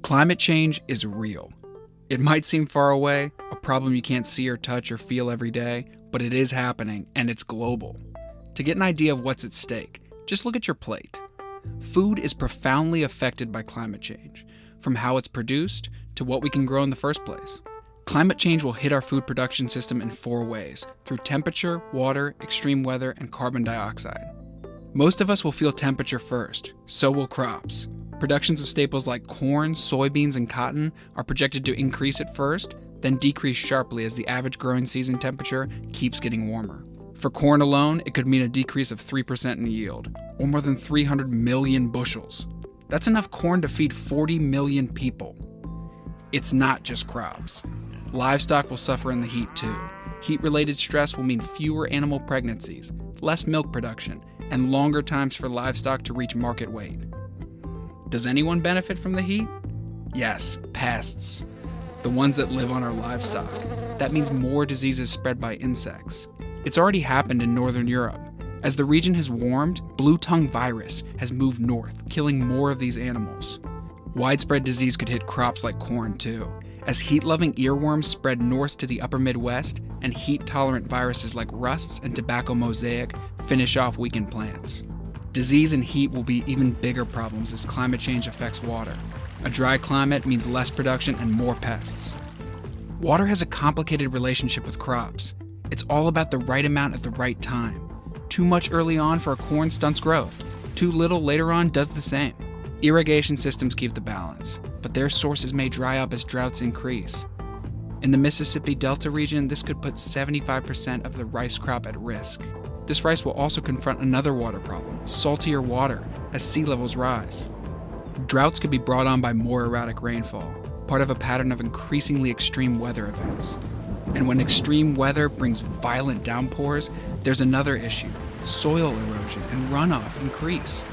Climate change is real. It might seem far away, a problem you can't see or touch or feel every day, but it is happening and it's global. To get an idea of what's at stake, just look at your plate. Food is profoundly affected by climate change, from how it's produced to what we can grow in the first place. Climate change will hit our food production system in 4 ways: through temperature, water, extreme weather, and carbon dioxide. Most of us will feel temperature first, so will crops. Productions of staples like corn, soybeans, and cotton are projected to increase at first, then decrease sharply as the average growing season temperature keeps getting warmer. For corn alone, it could mean a decrease of 3% in yield, or more than 300 million bushels. That's enough corn to feed 40 million people. It's not just crops. Livestock will suffer in the heat too. Heat-related stress will mean fewer animal pregnancies, less milk production, and longer times for livestock to reach market weight. Does anyone benefit from the heat? Yes, pests. The ones that live on our livestock. That means more diseases spread by insects. It's already happened in Northern Europe. As the region has warmed, blue tongue virus has moved north, killing more of these animals. Widespread disease could hit crops like corn too, as heat-loving earworms spread north to the upper Midwest, and heat-tolerant viruses like rusts and tobacco mosaic finish off weakened plants. Disease and heat will be even bigger problems as climate change affects water. A dry climate means less production and more pests. Water has a complicated relationship with crops. It's all about the right amount at the right time. Too much early on for a corn stunts growth. Too little later on does the same. Irrigation systems keep the balance, but their sources may dry up as droughts increase. In the Mississippi Delta region, this could put 75% of the rice crop at risk. This rice will also confront another water problem, saltier water, as sea levels rise. Droughts could be brought on by more erratic rainfall, part of a pattern of increasingly extreme weather events. And when extreme weather brings violent downpours, there's another issue: soil erosion and runoff increase.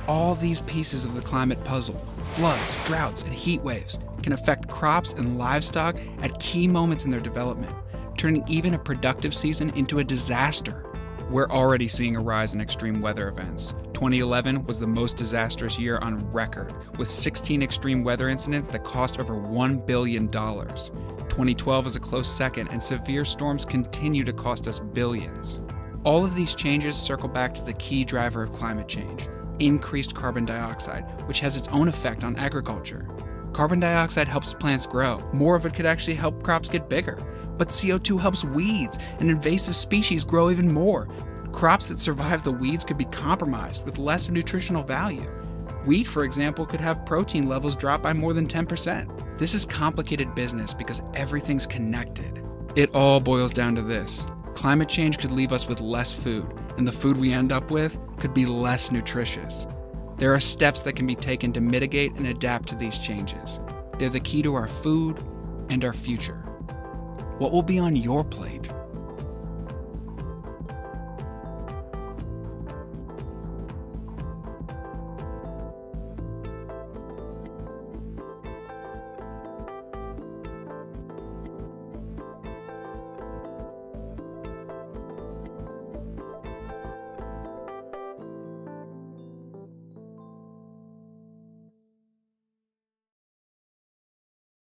All these pieces of the climate puzzle, floods, droughts, and heat waves, can affect crops and livestock at key moments in their development, turning even a productive season into a disaster. We're already seeing a rise in extreme weather events. 2011 was the most disastrous year on record, with 16 extreme weather incidents that cost over $1 billion. 2012 is a close second, and severe storms continue to cost us billions. All of these changes circle back to the key driver of climate change: increased carbon dioxide, which has its own effect on agriculture. Carbon dioxide helps plants grow. More of it could actually help crops get bigger. But CO2 helps weeds and invasive species grow even more. Crops that survive the weeds could be compromised with less nutritional value. Wheat, for example, could have protein levels drop by more than 10%. This is complicated business because everything's connected. It all boils down to this: climate change could leave us with less food, and the food we end up with could be less nutritious. There are steps that can be taken to mitigate and adapt to these changes. They're the key to our food and our future. What will be on your plate?